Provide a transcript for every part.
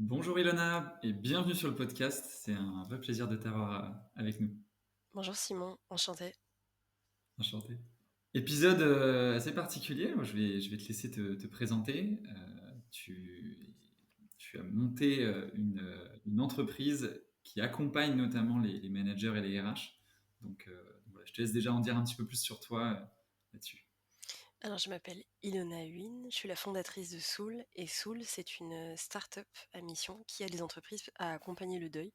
Bonjour Ilona et bienvenue sur le podcast. C'est un vrai plaisir de t'avoir avec nous. Bonjour Simon, enchanté. Enchanté. Épisode assez particulier. Moi, je vais te laisser te présenter. Tu as monté une entreprise qui accompagne notamment les managers et les RH. Donc voilà, je te laisse déjà en dire un petit peu plus sur toi là-dessus. Alors je m'appelle Ilona Huynh, je suis la fondatrice de Soul et Soul c'est une start-up à mission qui aide les entreprises à accompagner le deuil,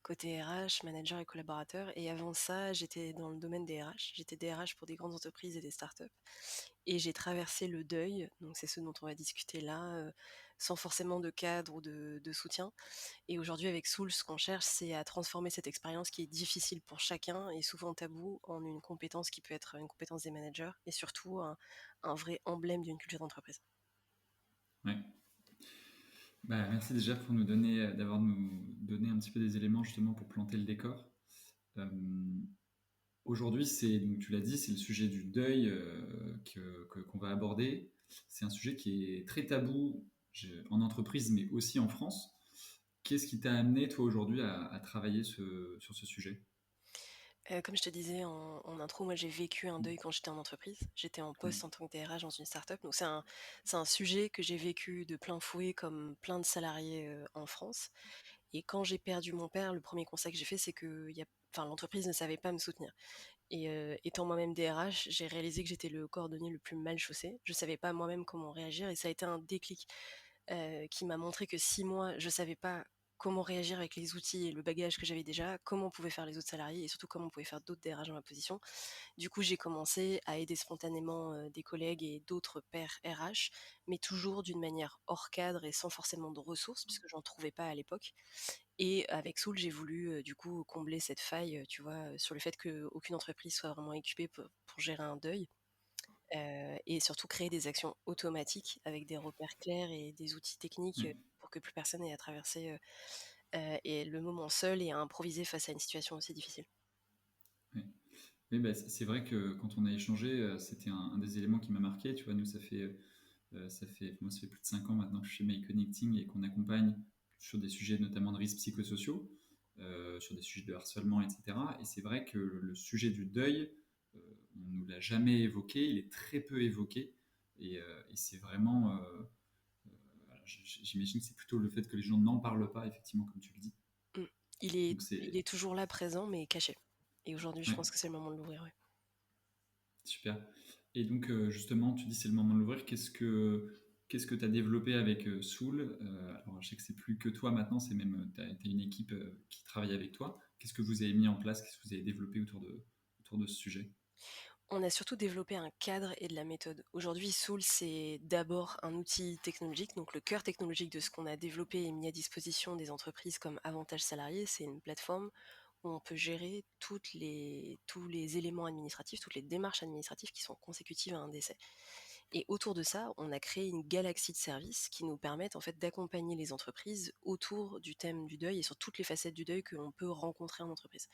côté RH, manager et collaborateurs. Et avant ça, j'étais dans le domaine des RH, j'étais DRH pour des grandes entreprises et des start-up. Et j'ai traversé le deuil, donc c'est ce dont on va discuter là, sans forcément de cadre ou de soutien. Et aujourd'hui, avec Soul, ce qu'on cherche, c'est à transformer cette expérience qui est difficile pour chacun et souvent tabou en une compétence qui peut être une compétence des managers et surtout un vrai emblème d'une culture d'entreprise. Ouais. Bah, merci déjà pour d'avoir nous donné un petit peu des éléments justement pour planter le décor. Euh, Aujourd'hui, donc tu l'as dit, c'est le sujet du deuil qu'on va aborder. C'est un sujet qui est très tabou en entreprise, mais aussi en France. Qu'est-ce qui t'a amené, toi, aujourd'hui, à travailler sur ce sujet? Comme je te disais en intro, moi j'ai vécu un deuil quand j'étais en entreprise. J'étais en Ouais. poste en tant que DRH dans une start-up. Donc c'est un sujet que j'ai vécu de plein fouet comme plein de salariés en France. Et quand j'ai perdu mon père, le premier constat que j'ai fait, c'est que l'entreprise ne savait pas me soutenir. Et étant moi-même DRH, j'ai réalisé que j'étais le cordonnier le plus mal chaussé. Je savais pas moi-même comment réagir et ça a été un déclic qui m'a montré que si moi, je savais pas comment réagir avec les outils et le bagage que j'avais déjà, comment pouvaient faire les autres salariés et surtout comment pouvaient faire d'autres DRH dans ma position. Du coup, j'ai commencé à aider spontanément des collègues et d'autres pairs RH, mais toujours d'une manière hors cadre et sans forcément de ressources, puisque j'en trouvais pas à l'époque. Et avec Soul, j'ai voulu du coup combler cette faille, tu vois, sur le fait qu'aucune entreprise soit vraiment équipée pour gérer un deuil. Et surtout créer des actions automatiques avec des repères clairs et des outils techniques Ouais. pour que plus personne ait à traverser et le moment seul et à improviser face à une situation aussi difficile. Ouais. Oui, bah, c'est vrai que quand on a échangé, c'était un des éléments qui m'a marqué. Tu vois, nous, moi, ça fait plus de 5 ans maintenant que je suis chez My Connecting et qu'on accompagne sur des sujets notamment de risques psychosociaux, sur des sujets de harcèlement, etc. Et c'est vrai que le sujet du deuil, euh, on ne nous l'a jamais évoqué, il est très peu évoqué. Et c'est vraiment, voilà, j'imagine que c'est plutôt le fait que les gens n'en parlent pas, effectivement, comme tu le dis. Mm. Il est Donc toujours là, présent, mais caché. Et aujourd'hui, je ouais, pense que c'est le moment de l'ouvrir. Ouais. super. Et donc, justement, tu dis c'est le moment de l'ouvrir. Qu'est-ce que tu as développé avec Soul? Alors, je sais que c'est plus que toi maintenant, c'est même, tu as une équipe qui travaille avec toi. Qu'est-ce que vous avez mis en place? Qu'est-ce que vous avez développé autour de ce sujet? On a surtout développé un cadre et de la méthode. Aujourd'hui, Soul, c'est d'abord un outil technologique, donc le cœur technologique de ce qu'on a développé et mis à disposition des entreprises comme Avantage Salarié. C'est une plateforme où on peut gérer tous les éléments administratifs, toutes les démarches administratives qui sont consécutives à un décès. Et autour de ça, on a créé une galaxie de services qui nous permettent en fait d'accompagner les entreprises autour du thème du deuil et sur toutes les facettes du deuil que l'on peut rencontrer en entreprise.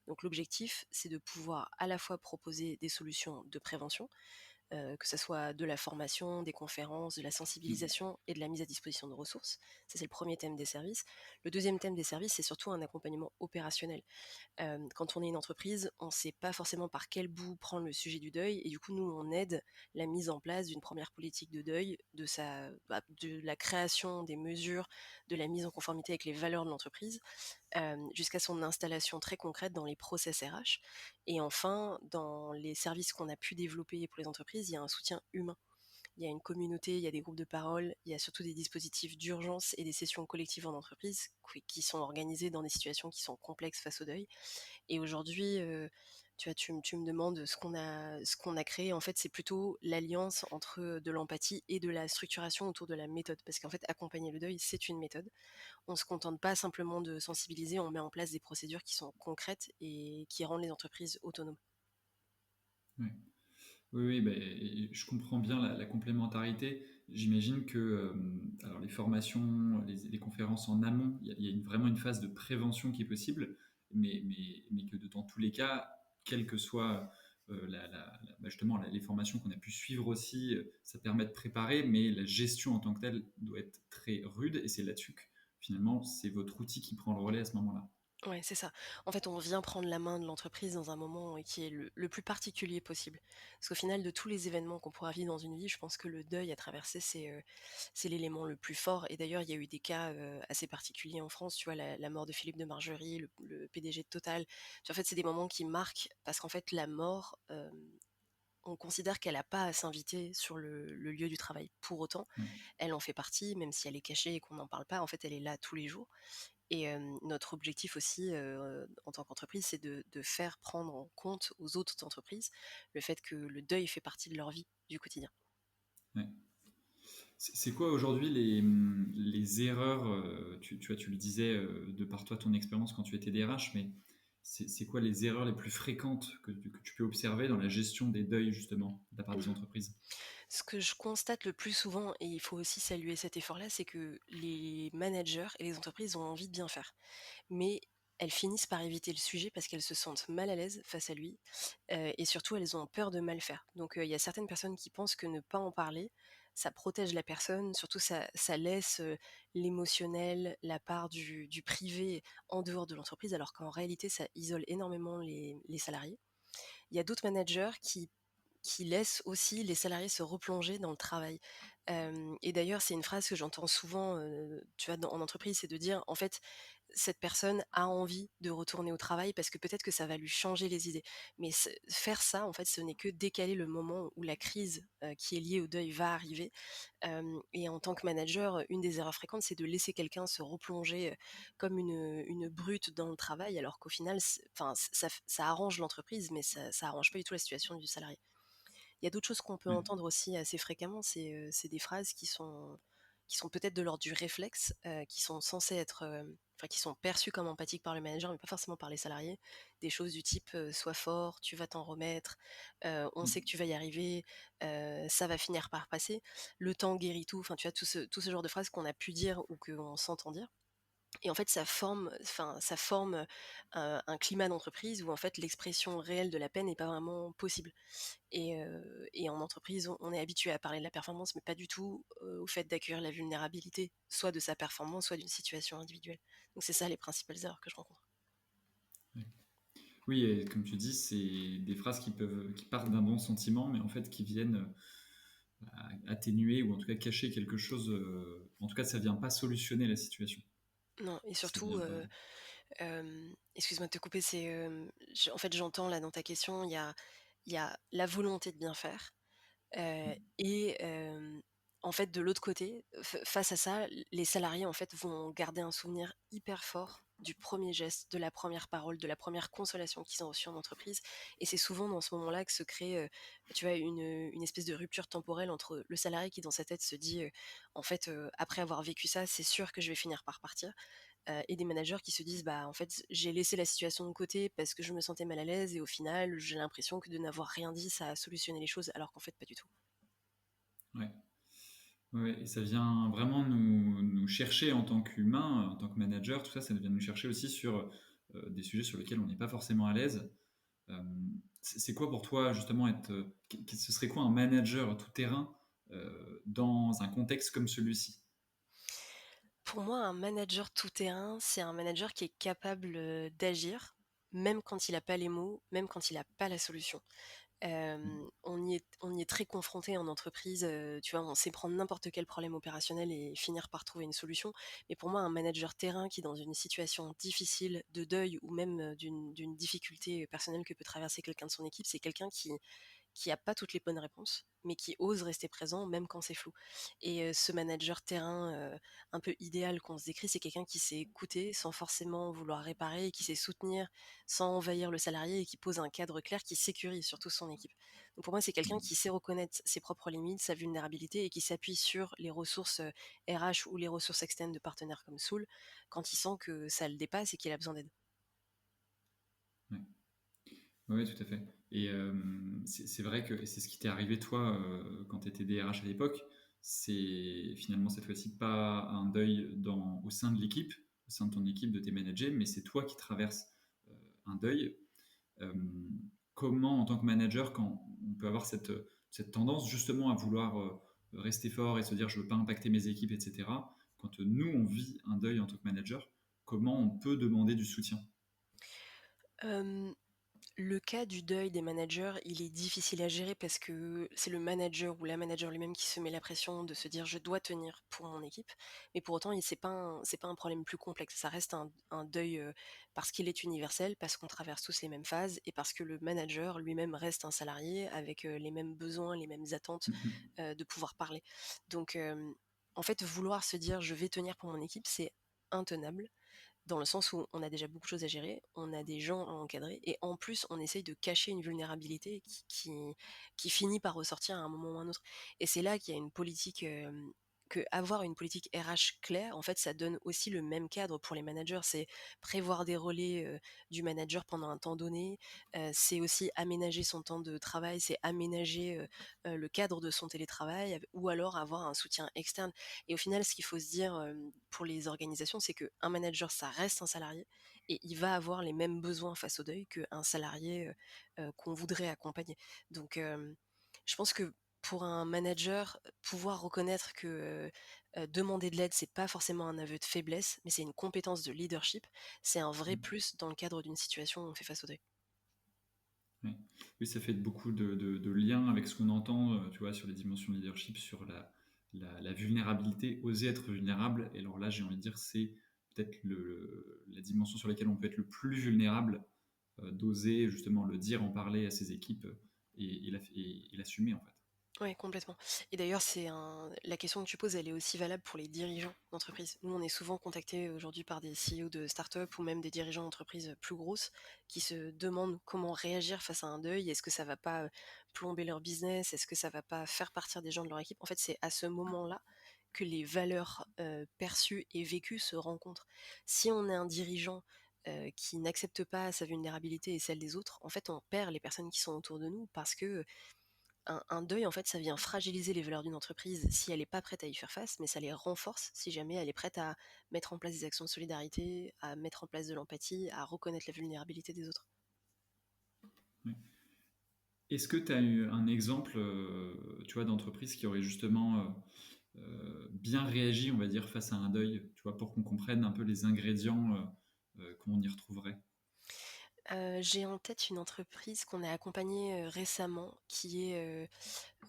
Donc l'objectif, c'est de pouvoir à la fois proposer des solutions de prévention, que ça soit de la formation, des conférences, de la Mm. sensibilisation et de la mise à disposition de ressources. Ça, c'est le premier thème des services. Le deuxième thème des services, c'est surtout un accompagnement opérationnel. Quand on est une entreprise, on ne sait pas forcément par quel bout prendre le sujet du deuil, et du coup, nous, on aide la mise en place d'une première politique de deuil, de la création des mesures, de la mise en conformité avec les valeurs de l'entreprise, jusqu'à son installation très concrète dans les process RH. Et enfin, dans les services qu'on a pu développer pour les entreprises, il y a un soutien humain. Il y a une communauté, il y a des groupes de parole, il y a surtout des dispositifs d'urgence et des sessions collectives en entreprise qui sont organisées dans des situations qui sont complexes face au deuil. Et aujourd'hui, tu vois, tu me demandes ce qu'on a créé. En fait, c'est plutôt l'alliance entre de l'empathie et de la structuration autour de la méthode. Parce qu'en fait, accompagner le deuil, c'est une méthode. On ne se contente pas simplement de sensibiliser, on met en place des procédures qui sont concrètes et qui rendent les entreprises autonomes. Ouais. Oui, oui, ben, et je comprends bien la complémentarité. J'imagine que alors les formations, les conférences en amont, il y a vraiment une phase de prévention qui est possible, mais que dans tous les cas, quelle que soit justement les formations qu'on a pu suivre aussi, ça permet de préparer, mais la gestion en tant que telle doit être très rude, et c'est là-dessus finalement, c'est votre outil qui prend le relais à ce moment-là. Ouais, c'est ça. En fait, on vient prendre la main de l'entreprise dans un moment, qui est le plus particulier possible. Parce qu'au final, de tous les événements qu'on pourra vivre dans une vie, je pense que le deuil à traverser, c'est l'élément le plus fort. Et d'ailleurs, il y a eu des cas, assez particuliers en France, tu vois? La mort de Philippe de Margerie, le PDG de Total. Tu vois, en fait, c'est des moments qui marquent parce qu'en fait, la mort, on considère qu'elle a pas à s'inviter sur le lieu du travail. Pour autant, Ouais. elle en fait partie, même si elle est cachée et qu'on n'en parle pas, en fait, elle est là tous les jours. Et notre objectif aussi, en tant qu'entreprise, c'est de faire prendre en compte aux autres entreprises le fait que le deuil fait partie de leur vie du quotidien. Ouais. C'est quoi aujourd'hui les erreurs, tu vois, tu le disais, de par toi, ton expérience quand tu étais DRH, mais c'est quoi les erreurs les plus fréquentes que tu peux observer dans la gestion des deuils, justement, de la part des Mmh. entreprises? Ce que je constate le plus souvent, et il faut aussi saluer cet effort-là, c'est que les managers et les entreprises ont envie de bien faire. Mais elles finissent par éviter le sujet parce qu'elles se sentent mal à l'aise face à lui, et surtout elles ont peur de mal faire. Donc il y a certaines personnes qui pensent que ne pas en parler, ça protège la personne, surtout ça laisse, l'émotionnel, la part du privé en dehors de l'entreprise, alors qu'en réalité ça isole énormément les salariés. Il y a d'autres managers qui laissent aussi les salariés se replonger dans le travail. Et d'ailleurs, c'est une phrase que j'entends souvent, tu vois, en entreprise, c'est de dire, en fait, cette personne a envie de retourner au travail parce que peut-être que ça va lui changer les idées. Mais faire ça, en fait, ce n'est que décaler le moment où la crise, qui est liée au deuil va arriver. Et en tant que manager, une des erreurs fréquentes, c'est de laisser quelqu'un se replonger, comme une brute dans le travail, alors qu'au final, enfin, ça arrange l'entreprise, mais ça arrange pas du tout la situation du salarié. Il y a d'autres choses qu'on peut Ouais. entendre aussi assez fréquemment, c'est des phrases qui sont peut-être de l'ordre du réflexe, qui sont censées être, enfin qui sont perçues comme empathiques par le manager, mais pas forcément par les salariés. Des choses du type, «Sois fort, tu vas t'en remettre», «On Mmh. sait que tu vas y arriver», «Ça va finir par passer», «Le temps guérit tout», enfin tu vois tout ce genre de phrases qu'on a pu dire ou qu'on s'entend dire. Et en fait, ça forme, un climat d'entreprise où en fait l'expression réelle de la peine n'est pas vraiment possible. Et en entreprise, on est habitué à parler de la performance, mais pas du tout, au fait d'accueillir la vulnérabilité, soit de sa performance, soit d'une situation individuelle. Donc c'est ça les principales erreurs que je rencontre. Ouais. Oui, et comme tu dis, c'est des phrases qui partent d'un bon sentiment, mais en fait qui viennent atténuer ou en tout cas cacher quelque chose. En tout cas, ça vient pas solutionner la situation. Non, et Ça surtout, vient pas. excuse-moi de te couper, en fait, j'entends là dans ta question, il y a la volonté de bien faire. Et en fait, de l'autre côté, face à ça, les salariés, en fait, vont garder un souvenir hyper fort du premier geste, de la première parole, de la première consolation qu'ils ont reçue en entreprise. Et c'est souvent dans ce moment-là que se crée, tu vois, une espèce de rupture temporelle entre le salarié qui, dans sa tête, se dit, en fait, après avoir vécu ça, c'est sûr que je vais finir par partir, et des managers qui se disent, bah, en fait, j'ai laissé la situation de côté parce que je me sentais mal à l'aise et au final, j'ai l'impression que de n'avoir rien dit, ça a solutionné les choses, alors qu'en fait, pas du tout. Ouais. Ouais, et ça vient vraiment nous chercher en tant qu'humain, en tant que manager, tout ça, ça vient nous chercher aussi sur des sujets sur lesquels on n'est pas forcément à l'aise. Euh, c'est quoi pour toi justement ce serait quoi un manager tout terrain dans un contexte comme celui-ci? Pour moi, un manager tout-terrain, c'est un manager qui est capable, d'agir, même quand il a pas les mots, même quand il a pas la solution. On y est très confronté en entreprise, tu vois? On sait prendre n'importe quel problème opérationnel et finir par trouver une solution. Mais pour moi, un manager terrain qui, dans une situation difficile de deuil ou même, d'une difficulté personnelle que peut traverser quelqu'un de son équipe, c'est quelqu'un qui a pas toutes les bonnes réponses, mais qui ose rester présent même quand c'est flou. Et ce manager terrain, un peu idéal qu'on se décrit, c'est quelqu'un qui sait écouter sans forcément vouloir réparer et qui sait soutenir sans envahir le salarié et qui pose un cadre clair qui sécurise surtout son équipe. Donc pour moi, c'est quelqu'un qui sait reconnaître ses propres limites, sa vulnérabilité et qui s'appuie sur les ressources, RH ou les ressources externes de partenaires comme Soul quand il sent que ça le dépasse et qu'il a besoin d'aide. Ouais. Oui, tout à fait. Et c'est vrai que et c'est ce qui t'est arrivé toi quand tu étais DRH à l'époque, c'est finalement cette fois-ci pas un deuil au sein de l'équipe, au sein de ton équipe, de tes managers, mais c'est toi qui traverses euh, un deuil. Euh, Comment, en tant que manager, quand on peut avoir cette tendance justement à vouloir rester fort et se dire je veux pas impacter mes équipes, etc., quand nous, on vit un deuil en tant que manager, comment on peut demander du soutien? Euh, Le cas du deuil des managers, il est difficile à gérer parce que c'est le manager ou la manager lui-même qui se met la pression de se dire je dois tenir pour mon équipe. Mais pour autant, c'est pas un problème plus complexe. Ça reste un deuil parce qu'il est universel, parce qu'on traverse tous les mêmes phases et parce que le manager lui-même reste un salarié avec les mêmes besoins, les mêmes attentes Mhm. de pouvoir parler. Donc, en fait, vouloir se dire je vais tenir pour mon équipe, c'est intenable dans le sens où on a déjà beaucoup de choses à gérer, on a des gens à encadrer, et en plus, on essaye de cacher une vulnérabilité qui finit par ressortir à un moment ou à un autre. Et c'est là qu'il y a une politique, que avoir une politique RH claire, en fait, ça donne aussi le même cadre pour les managers. C'est prévoir des relais du manager pendant un temps donné, c'est aussi aménager son temps de travail, c'est aménager le cadre de son télétravail, ou alors avoir un soutien externe. Et au final, ce qu'il faut se dire pour les organisations, c'est qu'un manager, ça reste un salarié et il va avoir les mêmes besoins face au deuil qu'un salarié qu'on voudrait accompagner. Donc, je pense que pour un manager, pouvoir reconnaître que demander de l'aide, c'est pas forcément un aveu de faiblesse, mais c'est une compétence de leadership, c'est un vrai plus dans le cadre d'une situation où on fait face au deuil. Oui. Oui, ça fait beaucoup de liens avec ce qu'on entend, tu vois, sur les dimensions de leadership, sur la vulnérabilité, oser être vulnérable. Et alors là, j'ai envie de dire, c'est peut-être la dimension sur laquelle on peut être le plus vulnérable, d'oser justement le dire, en parler à ses équipes et l'assumer en fait. Oui, complètement. Et d'ailleurs, la question que tu poses, elle est aussi valable pour les dirigeants d'entreprise. Nous, on est souvent contactés aujourd'hui par des CEO de start-up ou même des dirigeants d'entreprises plus grosses qui se demandent comment réagir face à un deuil. Est-ce que ça va pas plomber leur business? Est-ce que ça va pas faire partir des gens de leur équipe? En fait, c'est à ce moment-là que les valeurs perçues et vécues se rencontrent. Si on est un dirigeant qui n'accepte pas sa vulnérabilité et celle des autres, en fait, on perd les personnes qui sont autour de nous parce que un deuil, en fait, ça vient fragiliser les valeurs d'une entreprise si elle n'est pas prête à y faire face, mais ça les renforce si jamais elle est prête à mettre en place des actions de solidarité, à mettre en place de l'empathie, à reconnaître la vulnérabilité des autres. Oui. Est-ce que tu as eu un exemple, tu vois, d'entreprise qui aurait justement bien réagi, on va dire, face à un deuil, tu vois, pour qu'on comprenne un peu les ingrédients qu'on y retrouverait? J'ai en tête une entreprise qu'on a accompagnée récemment, qui est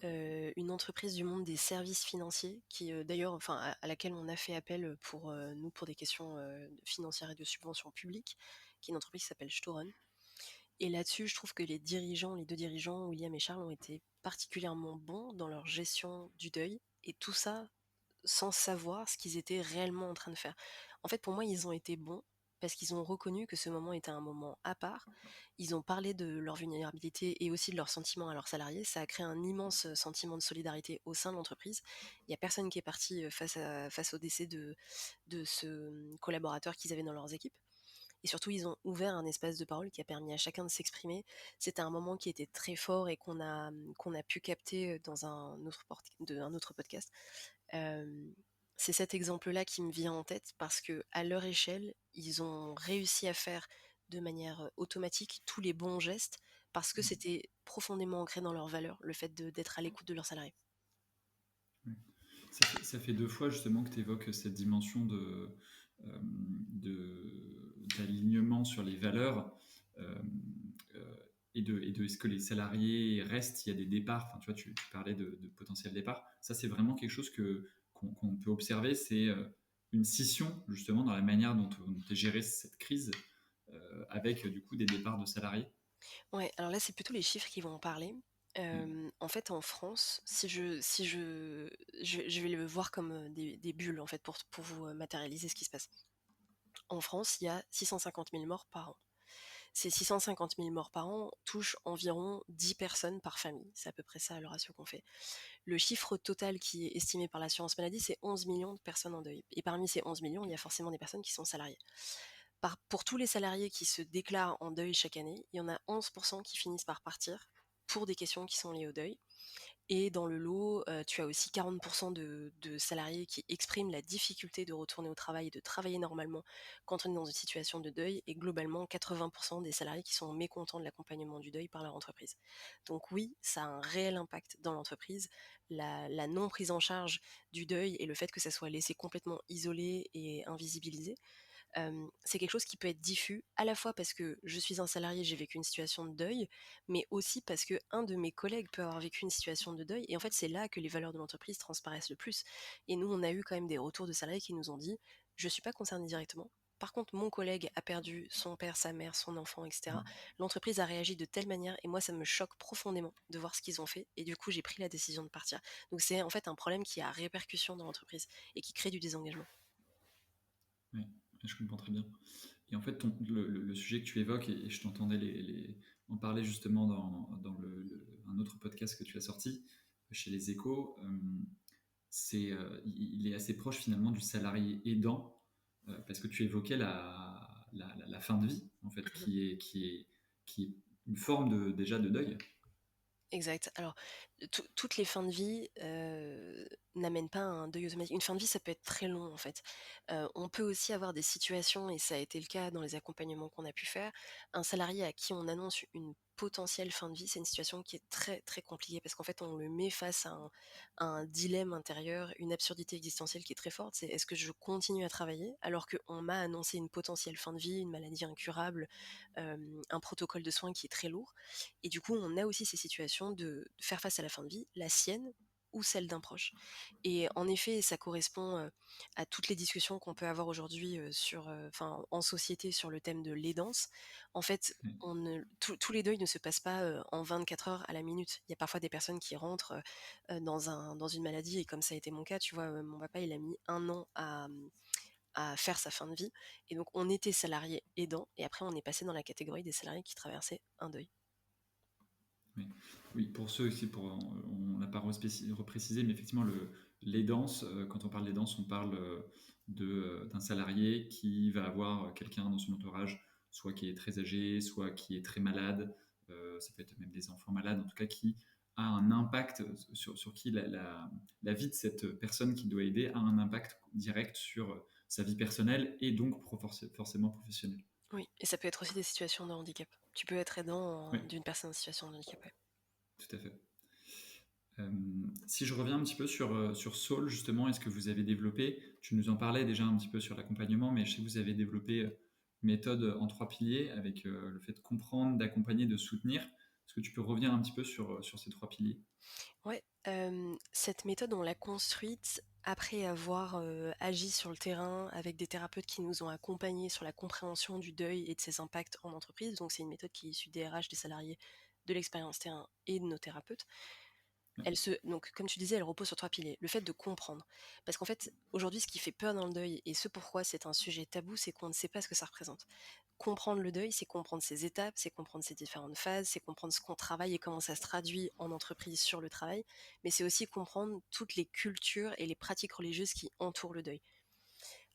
une entreprise du monde des services financiers, qui d'ailleurs, enfin, à laquelle on a fait appel pour nous pour des questions financières et de subventions publiques, qui est une entreprise qui s'appelle Storen. Et là-dessus, je trouve que les deux dirigeants, William et Charles, ont été particulièrement bons dans leur gestion du deuil, et tout ça sans savoir ce qu'ils étaient réellement en train de faire. En fait, pour moi, ils ont été bons parce qu'ils ont reconnu que ce moment était un moment à part. Ils ont parlé de leur vulnérabilité et aussi de leurs sentiments à leurs salariés. Ça a créé un immense sentiment de solidarité au sein de l'entreprise. Il n'y a personne qui est parti face au décès de ce collaborateur qu'ils avaient dans leurs équipes. Et surtout, ils ont ouvert un espace de parole qui a permis à chacun de s'exprimer. C'était un moment qui était très fort et qu'on a pu capter dans un autre podcast. Euh, c'est cet exemple-là qui me vient en tête parce que à leur échelle, ils ont réussi à faire de manière automatique tous les bons gestes parce que c'était profondément ancré dans leurs valeurs, le fait d'être à l'écoute de leurs salariés. Oui. Ça fait deux fois justement que tu évoques cette dimension d'alignement sur les valeurs, euh, euh, et de est-ce que les salariés restent, il y a des départs, enfin, tu vois, tu parlais de potentiel départ. Ça, c'est vraiment quelque chose qu'on peut observer, c'est une scission justement dans la manière dont est gérée cette crise, avec du coup des départs de salariés. Ouais, alors là, c'est plutôt les chiffres qui vont en parler. Ouais. En fait, en France, je vais le voir comme des bulles, en fait, pour vous matérialiser ce qui se passe. En France, il y a 650 000 morts par an. Ces 650 000 morts par an touchent environ 10 personnes par famille. C'est à peu près ça le ratio qu'on fait. Le chiffre total qui est estimé par l'assurance maladie, c'est 11 millions de personnes en deuil. Et parmi ces 11 millions, il y a forcément des personnes qui sont salariées. Pour tous les salariés qui se déclarent en deuil chaque année, il y en a 11% qui finissent par partir pour des questions qui sont liées au deuil. Et dans le lot, tu as aussi 40 de salariés qui expriment la difficulté de retourner au travail et de travailler normalement quand on est dans une situation de deuil et globalement 80 des salariés qui sont mécontents de l'accompagnement du deuil par leur entreprise. Donc oui, ça a un réel impact dans l'entreprise. La non prise en charge du deuil et le fait que ça soit laissé complètement isolé et invisibilisé, c'est quelque chose qui peut être diffus, à la fois parce que je suis un salarié, j'ai vécu une situation de deuil, mais aussi parce que un de mes collègues peut avoir vécu une situation de deuil. Et en fait, c'est là que les valeurs de l'entreprise transparaissent le plus. Et nous, on a eu quand même des retours de salariés qui nous ont dit, je ne suis pas concerné directement. Par contre, mon collègue a perdu son père, sa mère, son enfant, etc. L'entreprise a réagi de telle manière et moi, ça me choque profondément de voir ce qu'ils ont fait. Et du coup, j'ai pris la décision de partir. Donc, c'est en fait un problème qui a répercussion dans l'entreprise et qui crée du désengagement. Oui, je comprends très bien. Et en fait, le sujet que tu évoques, et je t'entendais en parler justement dans un autre podcast que tu as sorti chez Les Échos, il est assez proche finalement du salarié aidant, parce que tu évoquais la fin de vie, en fait, qui est une forme déjà de deuil. Exact. Alors, toutes les fins de vie n'amènent pas à un deuil automatique. Une fin de vie, ça peut être très long, en fait. On peut aussi avoir des situations, et ça a été le cas dans les accompagnements qu'on a pu faire, un salarié à qui on annonce une potentielle fin de vie, c'est une situation qui est très, très compliquée parce qu'en fait, on le met face à un dilemme intérieur, une absurdité existentielle qui est très forte. C'est est-ce que je continue à travailler alors qu'on m'a annoncé une potentielle fin de vie, une maladie incurable, un protocole de soins qui est très lourd. Et du coup, on a aussi ces situations de faire face à la fin de vie, la sienne ou celle d'un proche. Et en effet, ça correspond à toutes les discussions qu'on peut avoir aujourd'hui en société sur le thème de l'aidance. En fait, Oui, tous les deuils ne se passent pas en 24 heures à la minute. Il y a parfois des personnes qui rentrent dans une maladie, et comme ça a été mon cas, tu vois, mon papa, il a mis 1 an à faire sa fin de vie. Et donc, on était salarié aidant, et après, on est passé dans la catégorie des salariés qui traversaient un deuil. oui. Oui, pour ceux aussi, on l'a pas reprécisé, mais effectivement, l'aidance, quand on parle d'aidance, on parle d'un salarié qui va avoir quelqu'un dans son entourage, soit qui est très âgé, soit qui est très malade, ça peut être même des enfants malades, en tout cas qui a un impact sur qui la vie de cette personne qui doit aider a un impact direct sur sa vie personnelle et donc forcément professionnelle. Oui, et ça peut être aussi des situations de handicap. Tu peux être aidant Oui, d'une personne en situation de handicap. Ouais. tout à fait. Euh, Si je reviens un petit peu sur Soul, justement, est-ce que vous avez développé, tu nous en parlais déjà un petit peu sur l'accompagnement, mais je sais que vous avez développé une méthode en 3 piliers avec le fait de comprendre, d'accompagner, de soutenir. Est-ce que tu peux revenir un petit peu sur ces 3 piliers? Ouais, cette méthode, on l'a construite après avoir agi sur le terrain avec des thérapeutes qui nous ont accompagnés sur la compréhension du deuil et de ses impacts en entreprise. Donc, c'est une méthode qui est issue des RH, des salariés, de l'expérience terrain et de nos thérapeutes. Ouais. Donc, comme tu disais, elle repose sur 3 piliers. Le fait de comprendre. Parce qu'en fait, aujourd'hui, ce qui fait peur dans le deuil et ce pourquoi c'est un sujet tabou, c'est qu'on ne sait pas ce que ça représente. Comprendre le deuil, c'est comprendre ses étapes, c'est comprendre ses différentes phases, c'est comprendre ce qu'on travaille et comment ça se traduit en entreprise sur le travail, mais c'est aussi comprendre toutes les cultures et les pratiques religieuses qui entourent le deuil.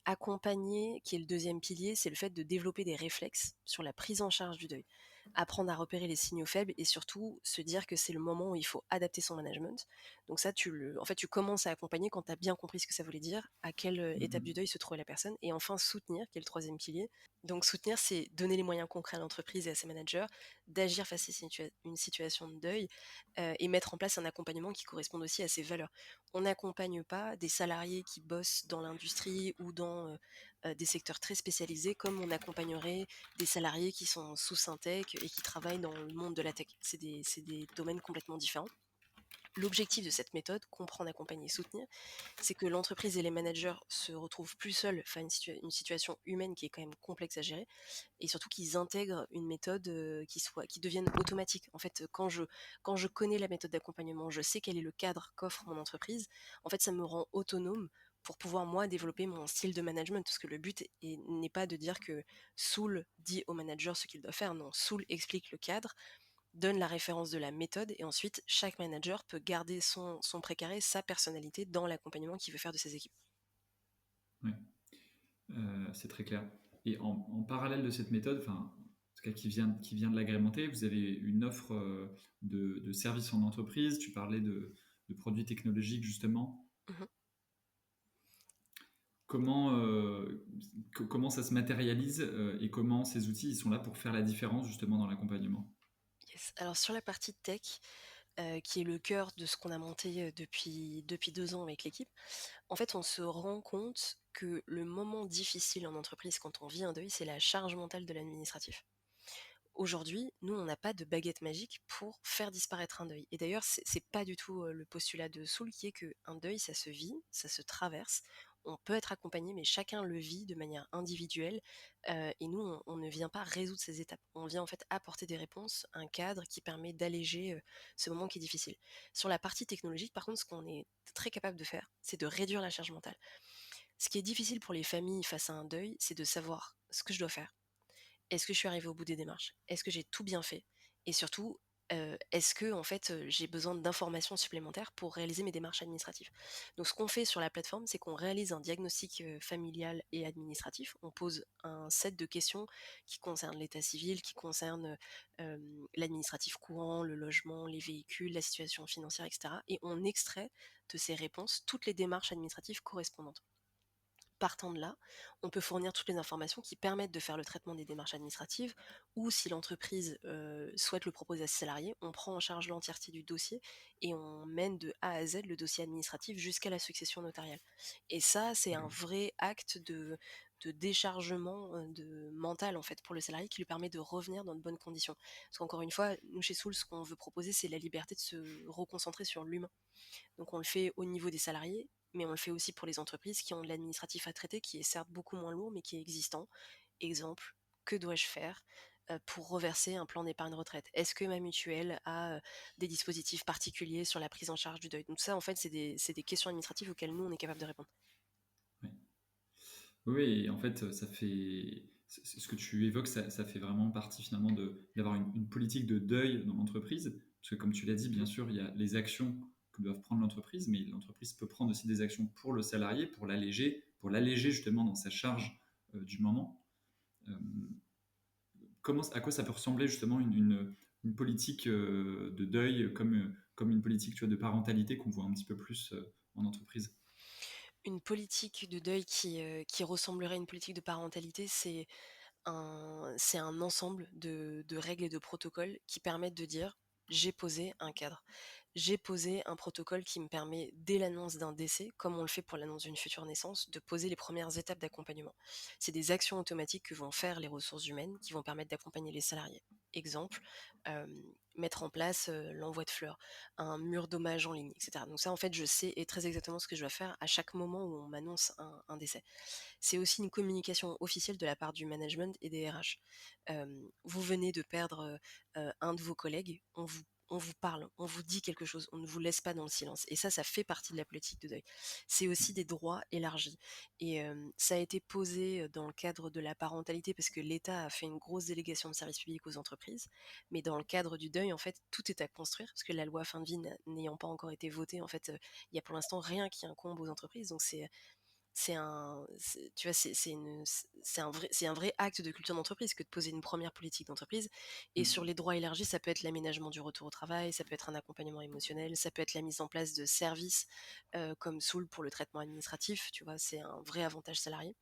Accompagner, qui est le deuxième pilier, c'est le fait de développer des réflexes sur la prise en charge du deuil. Apprendre à repérer les signaux faibles et surtout se dire que c'est le moment où il faut adapter son management. Donc ça, en fait, tu commences à accompagner quand tu as bien compris ce que ça voulait dire, à quelle étape du Mhm. deuil se trouvait la personne. Et enfin, soutenir, qui est le troisième pilier. Donc soutenir, c'est donner les moyens concrets à l'entreprise et à ses managers d'agir face à une situation de deuil et mettre en place un accompagnement qui corresponde aussi à ses valeurs. On n'accompagne pas des salariés qui bossent dans l'industrie ou dans des secteurs très spécialisés comme on accompagnerait des salariés qui sont sous Syntec et qui travaillent dans le monde de la tech. C'est des domaines complètement différents. L'objectif de cette méthode, comprendre, accompagner et soutenir, c'est que l'entreprise et les managers se retrouvent plus seuls face à une situation humaine qui est quand même complexe à gérer, et surtout qu'ils intègrent une méthode qui devienne automatique. En fait, quand je connais la méthode d'accompagnement, je sais quel est le cadre qu'offre mon entreprise, en fait, ça me rend autonome pour pouvoir, moi, développer mon style de management, parce que le but n'est pas de dire que Soul dit au manager ce qu'il doit faire, non, Soul explique le cadre, donne la référence de la méthode, et ensuite, chaque manager peut garder son précaré, sa personnalité dans l'accompagnement qu'il veut faire de ses équipes. Ouais. C'est très clair. Et en parallèle de cette méthode, enfin, tout cas qui vient de l'agrémenter. Vous avez une offre de services en entreprise. Tu parlais de produits technologiques justement. Mhm. Comment, comment ça se matérialise et comment ces outils ils sont là pour faire la différence justement dans l'accompagnement? Yes. Alors sur la partie tech, qui est le cœur de ce qu'on a monté depuis 2 ans avec l'équipe, en fait, on se rend compte que le moment difficile en entreprise quand on vit un deuil, c'est la charge mentale de l'administratif. Aujourd'hui, nous, on n'a pas de baguette magique pour faire disparaître un deuil. Et d'ailleurs, c'est pas du tout le postulat de Soul qui est qu'un deuil, ça se vit, ça se traverse. On peut être accompagné, mais chacun le vit de manière individuelle. Et nous, on ne vient pas résoudre ces étapes. On vient en fait apporter des réponses, un cadre qui permet d'alléger ce moment qui est difficile. Sur la partie technologique, par contre, ce qu'on est très capable de faire, c'est de réduire la charge mentale. Ce qui est difficile pour les familles face à un deuil, c'est de savoir ce que je dois faire. Est-ce que je suis arrivée au bout des démarches? Est-ce que j'ai tout bien fait? Et surtout, est-ce que en fait, j'ai besoin d'informations supplémentaires pour réaliser mes démarches administratives? Donc ce qu'on fait sur la plateforme, c'est qu'on réalise un diagnostic, familial et administratif. On pose un set de questions qui concernent l'état civil, qui concernent, l'administratif courant, le logement, les véhicules, la situation financière et cetera et on extrait de ces réponses toutes les démarches administratives correspondantes. Partant de là, on peut fournir toutes les informations qui permettent de faire le traitement des démarches administratives ou si l'entreprise souhaite le proposer à ses salariés, on prend en charge l'entièreté du dossier et on mène de A à Z le dossier administratif jusqu'à la succession notariale. Et ça, c'est un vrai acte de déchargement de mental en fait pour le salarié qui lui permet de revenir dans de bonnes conditions. Parce qu'encore une fois, nous chez Soul, ce qu'on veut proposer, c'est la liberté de se reconcentrer sur l'humain. Donc on le fait au niveau des salariés, mais on le fait aussi pour les entreprises qui ont de l'administratif à traiter, qui est certes beaucoup moins lourd, mais qui est existant. Exemple, que dois-je faire pour reverser un plan d'épargne retraite? Est-ce que ma mutuelle a des dispositifs particuliers sur la prise en charge du deuil? Donc ça, en fait, c'est des questions administratives auxquelles nous, on est capable de répondre. Ouais. Oui, et en fait, ce que tu évoques, ça fait vraiment partie finalement d'avoir une politique de deuil dans l'entreprise. Parce que comme tu l'as dit, bien Mhm. sûr, il y a les actions que doivent prendre l'entreprise, mais l'entreprise peut prendre aussi des actions pour le salarié, pour l'alléger justement dans sa charge du moment. Euh, à quoi ça peut ressembler justement une politique de deuil comme une politique tu vois, de parentalité qu'on voit un petit peu plus en entreprise? Une politique de deuil qui ressemblerait à une politique de parentalité, c'est un ensemble de règles et de protocoles qui permettent de dire j'ai posé un cadre. J'ai posé un protocole qui me permet, dès l'annonce d'un décès, comme on le fait pour l'annonce d'une future naissance, de poser les premières étapes d'accompagnement. C'est des actions automatiques que vont faire les ressources humaines qui vont permettre d'accompagner les salariés. Exemple, euh, mettre en place l'envoi de fleurs, un mur d'hommage en ligne, etc. Donc ça, en fait, je sais et très exactement ce que je dois faire à chaque moment où on m'annonce un décès. C'est aussi une communication officielle de la part du management et des RH. Vous venez de perdre un de vos collègues, on vous parle, on vous dit quelque chose, on ne vous laisse pas dans le silence. Et ça fait partie de la politique de deuil. C'est aussi des droits élargis. Et ça a été posé dans le cadre de la parentalité parce que l'État a fait une grosse délégation de services publics aux entreprises. Mais dans le cadre du deuil, en fait, tout est à construire parce que la loi fin de vie n'ayant pas encore été votée, en fait, il y a pour l'instant rien qui incombe aux entreprises. Donc tu vois, c'est un vrai acte de culture d'entreprise que de poser une première politique d'entreprise. Et sur les droits élargis, ça peut être l'aménagement du retour au travail, ça peut être un accompagnement émotionnel, ça peut être la mise en place de services comme Soul pour le traitement administratif. Tu vois, c'est un vrai avantage salarié.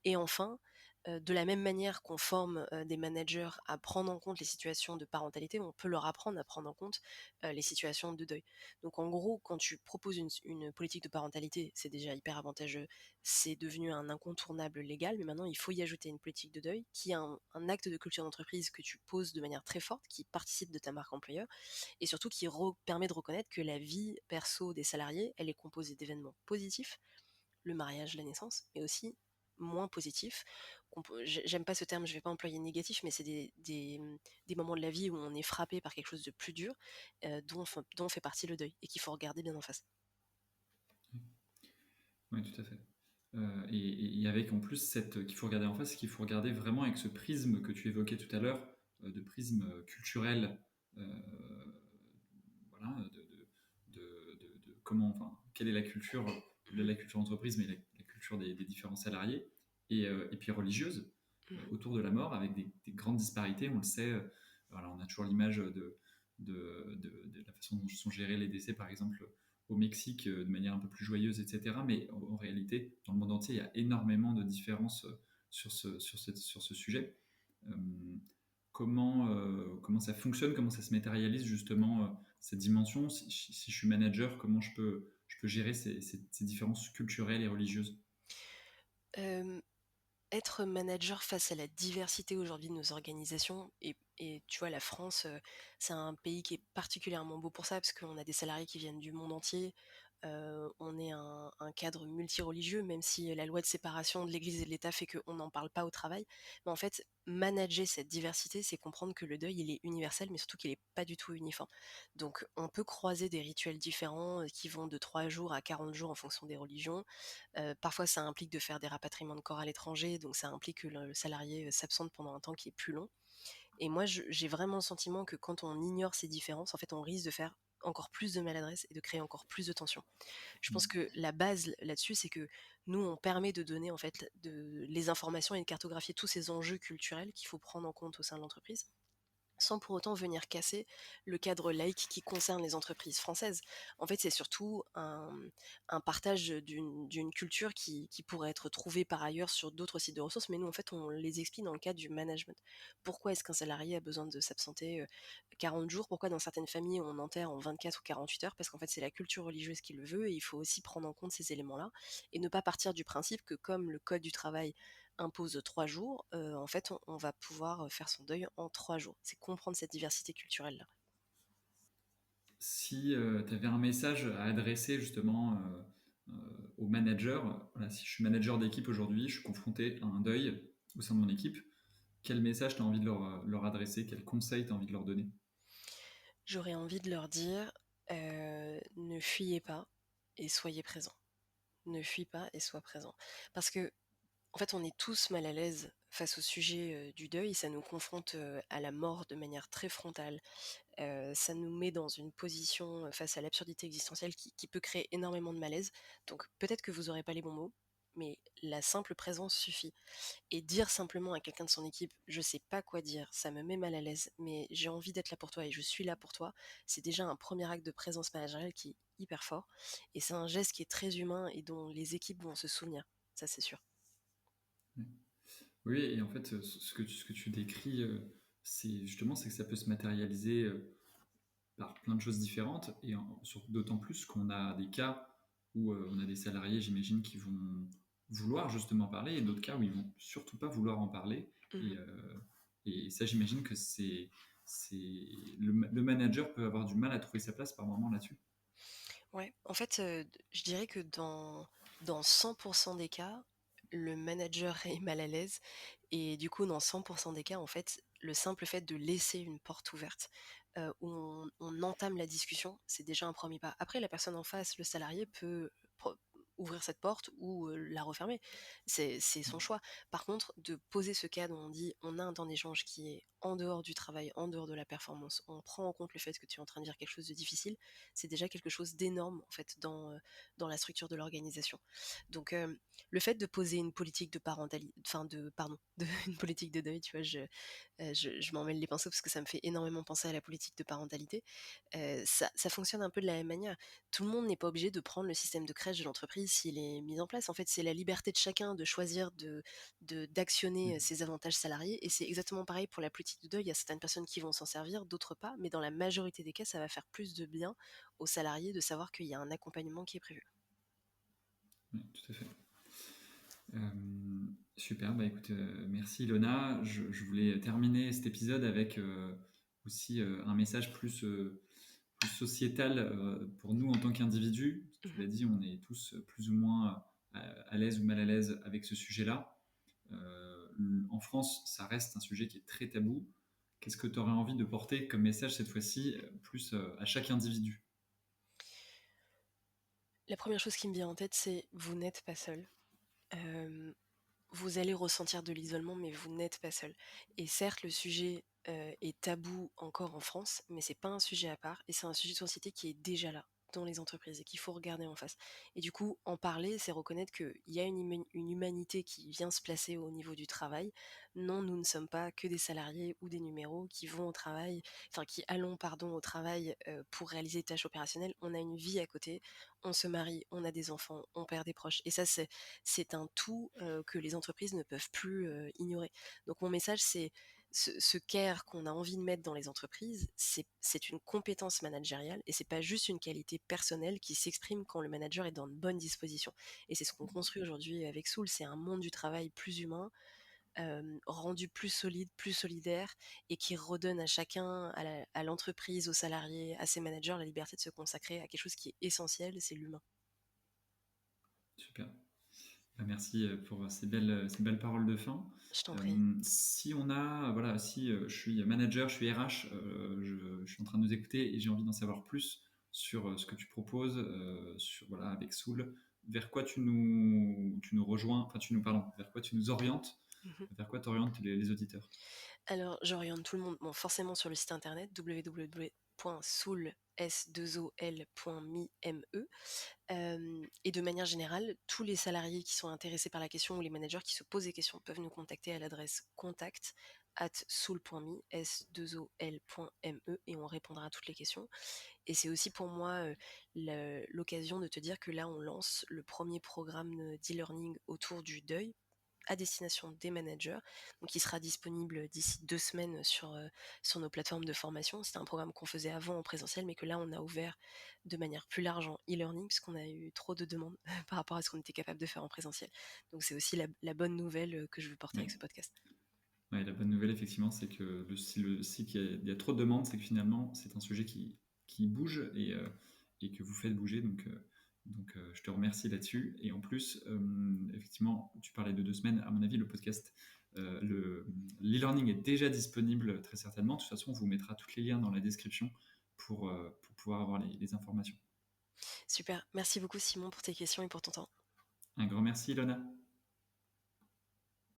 Et enfin, de la même manière qu'on forme des managers à prendre en compte les situations de parentalité, on peut leur apprendre à prendre en compte les situations de deuil. Donc en gros, quand tu proposes une politique de parentalité, c'est déjà hyper avantageux, c'est devenu un incontournable légal, mais maintenant il faut y ajouter une politique de deuil qui est un acte de culture d'entreprise que tu poses de manière très forte, qui participe de ta marque employeur, et surtout qui permet de reconnaître que la vie perso des salariés, elle est composée d'événements positifs, le mariage, la naissance, mais aussi moins positif. J'aime pas ce terme, je vais pas employer négatif, mais c'est des moments de la vie où on est frappé par quelque chose de plus dur, dont fait partie le deuil, et qu'il faut regarder bien en face. Oui, tout à fait. Et avec en plus qu'il faut regarder en face, qu'il faut regarder vraiment avec ce prisme que tu évoquais tout à l'heure, de prisme culturel, euh, voilà, comment, enfin, quelle est Mhm. la culture d'entreprise, mais la culture des différents salariés, et puis religieuse. Mhm. autour de la mort, avec des grandes disparités. On le sait, voilà, on a toujours l'image de la façon dont sont gérés les décès, par exemple, au Mexique, de manière un peu plus joyeuse, etc. Mais en réalité, dans le monde entier, il y a énormément de différences sur ce sujet. Euh, comment ça fonctionne, comment ça se matérialise justement cette dimension. Si je suis manager, comment je peux gérer ces différences culturelles et religieuses. Euh, Être manager face à la diversité aujourd'hui de nos organisations, et tu vois, la France, c'est un pays qui est particulièrement beau pour ça, parce qu'on a des salariés qui viennent du monde entier. On est un cadre multireligieux, même si la loi de séparation de l'Église et de l'État fait qu'on n'en parle pas au travail. Mais en fait, manager cette diversité, c'est comprendre que le deuil, il est universel, mais surtout qu'il n'est pas du tout uniforme. Donc, on peut croiser des rituels différents qui vont de 3 jours à 40 jours en fonction des religions. Parfois, ça implique de faire des rapatriements de corps à l'étranger, donc ça implique que le salarié s'absente pendant un temps qui est plus long. Et moi, j'ai vraiment le sentiment que quand on ignore ces différences, en fait, on risque de faire encore plus de maladresse et de créer encore plus de tensions. Je pense que la base là-dessus, c'est que nous, on permet de donner en fait les informations et de cartographier tous ces enjeux culturels qu'il faut prendre en compte au sein de l'entreprise, sans pour autant venir casser le cadre laïque qui concerne les entreprises françaises. En fait, c'est surtout un partage d'une culture qui pourrait être trouvée par ailleurs sur d'autres sites de ressources, mais nous, en fait, on les explique dans le cadre du management. Pourquoi est-ce qu'un salarié a besoin de s'absenter 40 jours? Pourquoi dans certaines familles, on enterre en 24 ou 48 heures? Parce qu'en fait, c'est la culture religieuse qui le veut, et il faut aussi prendre en compte ces éléments-là, et ne pas partir du principe que comme le Code du travail impose 3 jours, en fait, on va pouvoir faire son deuil en 3 jours. C'est comprendre cette diversité culturelle-là. Si tu avais un message à adresser justement aux managers, voilà, si je suis manager d'équipe aujourd'hui, je suis confronté à un deuil au sein de mon équipe, quel message tu as envie de leur adresser, quel conseil tu as envie de leur donner? J'aurais envie de leur dire, ne fuyez pas et soyez présents. Ne fuis pas et sois présent. Parce que, en fait, on est tous mal à l'aise face au sujet du deuil. Ça nous confronte à la mort de manière très frontale. Ça nous met dans une position face à l'absurdité existentielle qui peut créer énormément de malaise. Donc peut-être que vous n'aurez pas les bons mots, mais la simple présence suffit. Et dire simplement à quelqu'un de son équipe, je sais pas quoi dire, ça me met mal à l'aise, mais j'ai envie d'être là pour toi et je suis là pour toi, c'est déjà un premier acte de présence managériale qui est hyper fort. Et c'est un geste qui est très humain et dont les équipes vont se souvenir, ça c'est sûr. Oui, et en fait, ce que tu décris, c'est justement c'est que ça peut se matérialiser par plein de choses différentes, et d'autant plus qu'on a des cas où on a des salariés, j'imagine, qui vont vouloir justement parler, et d'autres cas où ils vont surtout pas vouloir en parler. Mhm. Et, ça, j'imagine que le manager peut avoir du mal à trouver sa place par moment là-dessus. Ouais, en fait, je dirais que dans 100% des cas, le manager est mal à l'aise. Et du coup, dans 100% des cas, en fait, le simple fait de laisser une porte ouverte, où on entame la discussion, c'est déjà un premier pas. Après, la personne en face, le salarié, peut ouvrir cette porte ou la refermer. C'est son choix. Par contre, de poser ce cadre où on dit on a un temps d'échange qui est en dehors du travail, en dehors de la performance, on prend en compte le fait que tu es en train de dire quelque chose de difficile, c'est déjà quelque chose d'énorme en fait dans la structure de l'organisation. Donc le fait de poser une politique de parentalité, enfin une politique de deuil, tu vois, je m'en mêle les pinceaux parce que ça me fait énormément penser à la politique de parentalité. Ça fonctionne un peu de la même manière. Tout le monde n'est pas obligé de prendre le système de crèche de l'entreprise s'il est mis en place. En fait, c'est la liberté de chacun de choisir d'actionner ses avantages salariés. Et c'est exactement pareil pour la politique de deuil. Il y a certaines personnes qui vont s'en servir, d'autres pas. Mais dans la majorité des cas, ça va faire plus de bien aux salariés de savoir qu'il y a un accompagnement qui est prévu. Oui, tout à fait. Euh, Super, bah écoute, merci Ilona. Je voulais terminer cet épisode avec aussi un message plus sociétal pour nous en tant qu'individus. Tu Mhm. l'as dit, on est tous plus ou moins à l'aise ou mal à l'aise avec ce sujet-là. En France, ça reste un sujet qui est très tabou. Qu'est-ce que tu aurais envie de porter comme message cette fois-ci, plus à chaque individu? La première chose qui me vient en tête, c'est vous n'êtes pas seul. Euh, Vous allez ressentir de l'isolement, mais vous n'êtes pas seul. Et certes, le sujet est tabou encore en France, mais c'est pas un sujet à part, et c'est un sujet de société qui est déjà là. dans les entreprises et qu'il faut regarder en face. Et du coup, en parler, c'est reconnaître qu'il y a une humanité qui vient se placer au niveau du travail. Non, nous ne sommes pas que des salariés ou des numéros qui vont au travail, enfin qui allons, pardon, au travail pour réaliser des tâches opérationnelles. On a une vie à côté, on se marie, on a des enfants, on perd des proches. Et ça, c'est un tout que les entreprises ne peuvent plus ignorer. Donc mon message, c'est ce care qu'on a envie de mettre dans les entreprises, c'est une compétence managériale et c'est pas juste une qualité personnelle qui s'exprime quand le manager est dans de bonnes dispositions. Et c'est ce qu'on construit aujourd'hui avec Soul, c'est un monde du travail plus humain, rendu plus solide, plus solidaire et qui redonne à chacun, à l'entreprise, aux salariés, à ses managers la liberté de se consacrer à quelque chose qui est essentiel, c'est l'humain. Super. Bah, merci pour ces belles paroles de fin. Je t'en prie. Si on a, voilà, si je suis manager, je suis RH, je suis en train de nous écouter et j'ai envie d'en savoir plus sur ce que tu proposes, sur, voilà, avec Soul, vers quoi tu nous rejoins, enfin pardon, vers quoi tu nous orientes, Mhm. vers quoi t'orientes les auditeurs. Alors, j'oriente tout le monde, bon, forcément sur le site internet www.soul.me. Et de manière générale, tous les salariés qui sont intéressés par la question ou les managers qui se posent des questions peuvent nous contacter à l'adresse contact@soul.me, s2ol.me, et on répondra à toutes les questions. Et c'est aussi pour moi l'occasion de te dire que là, on lance le premier programme d'e-learning autour du deuil à destination des managers, donc il sera disponible d'ici 2 semaines sur nos plateformes de formation. C'était un programme qu'on faisait avant en présentiel, mais que là, on a ouvert de manière plus large en e-learning, puisqu'on a eu trop de demandes par rapport à ce qu'on était capable de faire en présentiel. Donc c'est aussi la bonne nouvelle que je veux porter avec Oui. ce podcast. Ouais, la bonne nouvelle, effectivement, c'est que si il y a trop de demandes, c'est que finalement, c'est un sujet qui bouge et que vous faites bouger. Je te remercie là-dessus. Et en plus, effectivement, tu parlais de 2 semaines. À mon avis, le podcast, l'e-learning est déjà disponible très certainement. De toute façon, on vous mettra tous les liens dans la description pour pouvoir avoir les informations. Super, merci beaucoup Simon pour tes questions et pour ton temps. Un grand merci, Ilona.